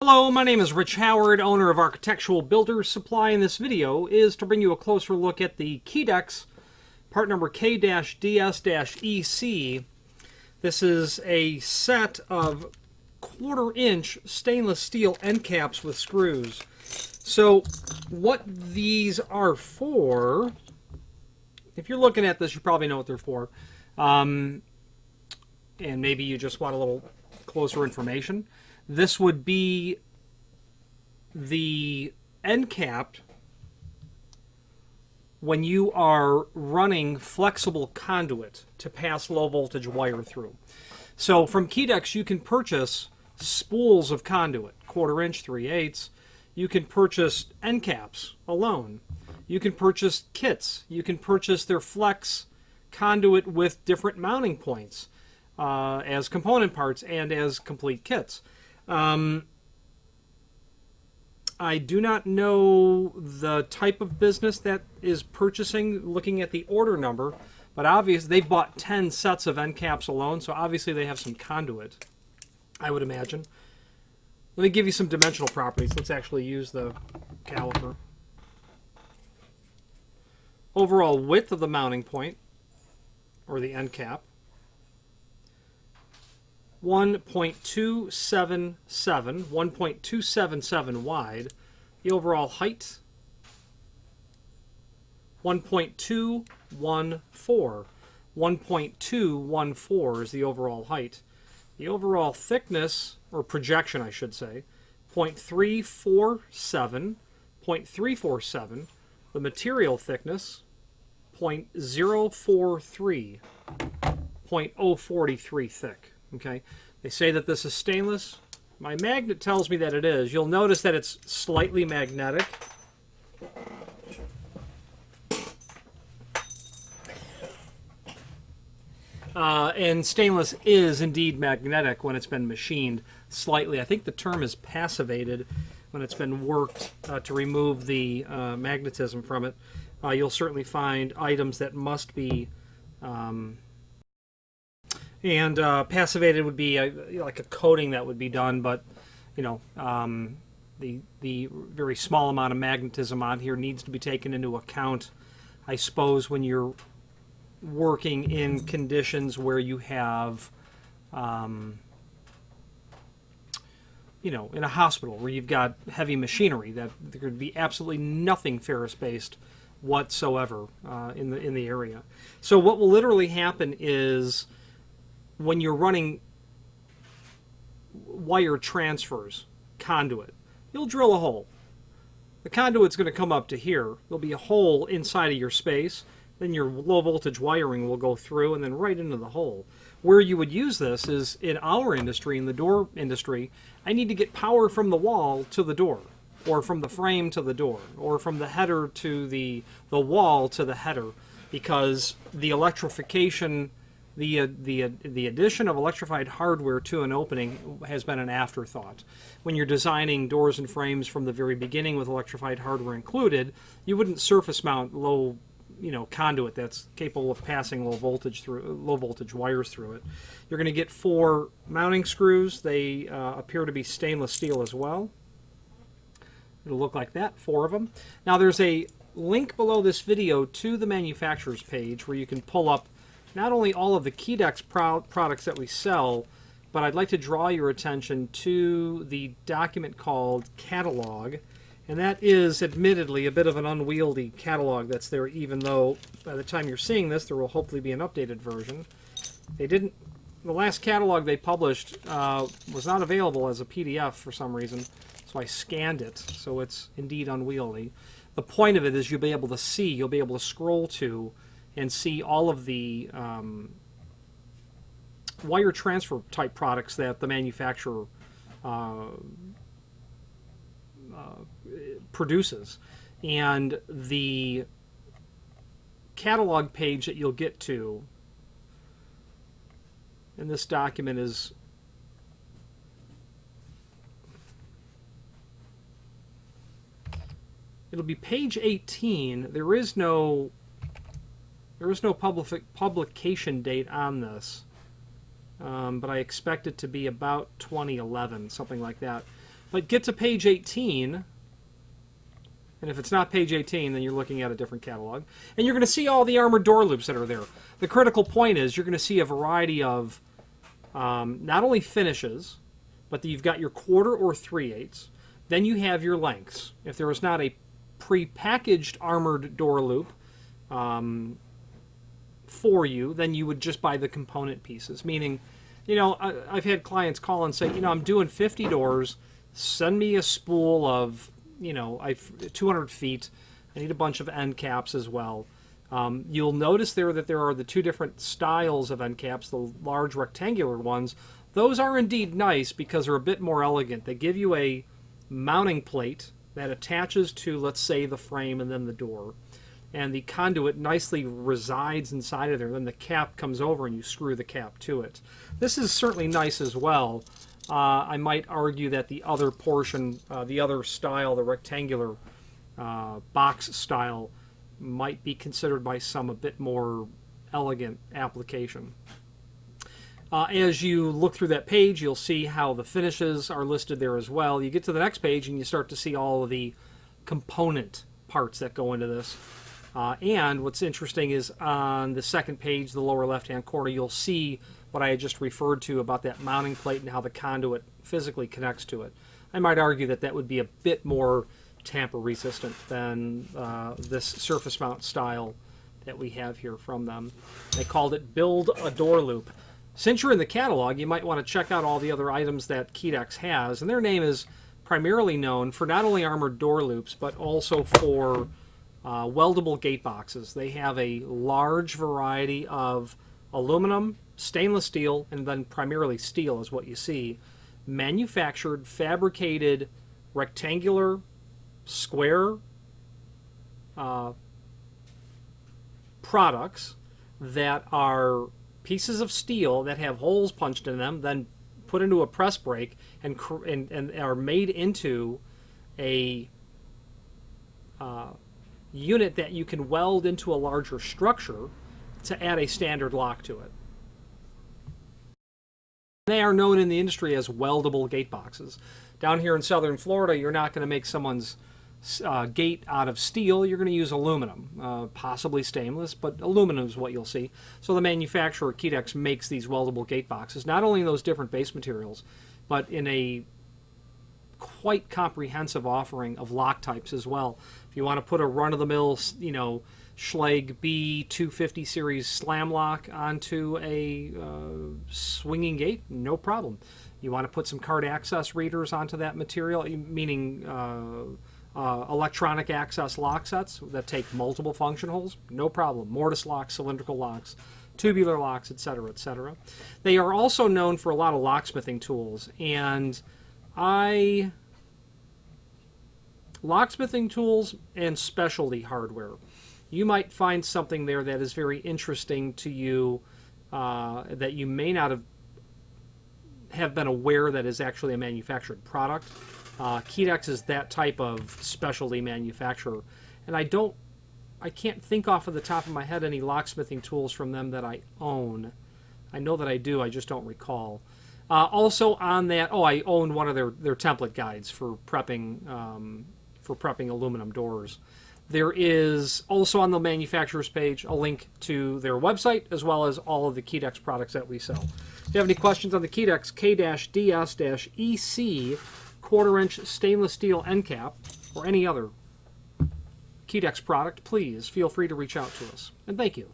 Hello, my name is Rich Howard, owner of Architectural Builders Supply, and this video is to bring you a closer look at the Keedex, part number K-DS-EC. This is a set of quarter-inch stainless steel end caps with screws. So what these are for, if you're looking at this, you probably know what they're for. And maybe you just want a little closer information. This would be the end cap when you are running flexible conduit to pass low voltage wire through. So from Keedex you can purchase spools of conduit, quarter-inch, 3/8. You can purchase end caps alone. You can purchase kits. You can purchase their flex conduit with different mounting points as component parts and as complete kits. I do not know the type of business that is purchasing, looking at the order number, but obviously they bought 10 sets of end caps alone, so obviously they have some conduit, I would imagine. Let me give you some dimensional properties. Let's actually use the caliper. Overall width of the mounting point, or the end cap, 1.277 wide. The overall height, 1.214. 1.214 is the overall height. The overall thickness, or projection I should say, 0.347. 0.347. The material thickness, 0.043. 0.043 thick. Okay, they say that this is stainless. My magnet tells me that it is. You'll notice that it's slightly magnetic. And stainless is indeed magnetic when it's been machined slightly. I think the term is passivated when it's been worked to remove the magnetism from it. You'll certainly find items that must be passivated would be like a coating that would be done, but you know, the very small amount of magnetism on here needs to be taken into account, I suppose, when you're working in conditions where you have, you know, in a hospital where you've got heavy machinery, that there could be absolutely nothing ferrous-based whatsoever in the area. So what will literally happen is, when you're running wire transfers, conduit, you'll drill a hole. The conduit's going to come up to here. There'll be a hole inside of your space. Then your low voltage wiring will go through and then right into the hole. Where you would use this is in our industry, in the door industry. I need to get power from the wall to the door, or from the frame to the door, or from the header to the wall to the header, because the electrification, the addition of electrified hardware to an opening has been an afterthought. When you're designing doors and frames from the very beginning with electrified hardware included, you wouldn't surface mount low, conduit that's capable of passing low voltage wires through it. You're going to get 4 mounting screws. They appear to be stainless steel as well. It'll look like that, 4 of them. Now there's a link below this video to the manufacturer's page where you can pull up not only all of the Keedex products that we sell, but I'd like to draw your attention to the document called catalog. And that is admittedly a bit of an unwieldy catalog that's there, even though by the time you're seeing this, there will hopefully be an updated version. The last catalog they published was not available as a PDF for some reason, so I scanned it, so it's indeed unwieldy. The point of it is you'll be able to see, you'll be able to scroll to and see all of the wire transfer type products that the manufacturer produces. And the catalog page that you'll get to in this document is it'll be page 18. There is no publication date on this. but I expect it to be about 2011, something like that. But get to page 18, and if it's not page 18, then you're looking at a different catalog, and you're going to see all the armored door loops that are there. The critical point is you're going to see a variety of not only finishes, but you've got your 1/4 or 3/8. Then you have your lengths. If there was not a pre-packaged armored door loop for you, then you would just buy the component pieces. Meaning, I've had clients call and say, I'm doing 50 doors. Send me a spool of, 200 feet. I need a bunch of end caps as well. You'll notice there that there are the two different styles of end caps, the large rectangular ones. Those are indeed nice because they're a bit more elegant. They give you a mounting plate that attaches to, let's say, the frame and then the door. And the conduit nicely resides inside of there. Then the cap comes over and you screw the cap to it. This is certainly nice as well. I might argue that the other portion, the other style, the rectangular box style, might be considered by some a bit more elegant application. As you look through that page, you'll see how the finishes are listed there as well. You get to the next page and you start to see all of the component parts that go into this. And what's interesting is on the second page, the lower left-hand corner, you'll see what I had just referred to about that mounting plate and how the conduit physically connects to it. I might argue that that would be a bit more tamper-resistant than this surface mount style that we have here from them. They called it Build a Door Loop. Since you're in the catalog, you might want to check out all the other items that Keedex has, and their name is primarily known for not only armored door loops, but also for weldable gate boxes. They have a large variety of aluminum, stainless steel, and then primarily steel is what you see, manufactured, fabricated, rectangular, square products that are pieces of steel that have holes punched in them, then put into a press brake and are made into a unit that you can weld into a larger structure to add a standard lock to it. They are known in the industry as weldable gate boxes. Down here in southern Florida, you're not going to make someone's gate out of steel. You're going to use aluminum, possibly stainless, but aluminum is what you'll see. So the manufacturer, Keedex, makes these weldable gate boxes, not only in those different base materials, but in a quite comprehensive offering of lock types as well. If you want to put a run-of-the-mill, Schlage B250 series slam lock onto a swinging gate, no problem. You want to put some card access readers onto that material, meaning electronic access lock sets that take multiple function holes, no problem. Mortise locks, cylindrical locks, tubular locks, etc., etc. They are also known for a lot of locksmithing tools, and locksmithing tools and specialty hardware. You might find something there that is very interesting to you that you may not have been aware that is actually a manufactured product. Keedex is that type of specialty manufacturer, and I can't think off of the top of my head any locksmithing tools from them that I own. I know that I do, I just don't recall. Also on that, I own one of their template guides for prepping aluminum doors. There is also on the manufacturer's page a link to their website as well as all of the Keedex products that we sell. If you have any questions on the Keedex K-DS-EC 1/4-inch stainless steel end cap or any other Keedex product, please feel free to reach out to us. And thank you.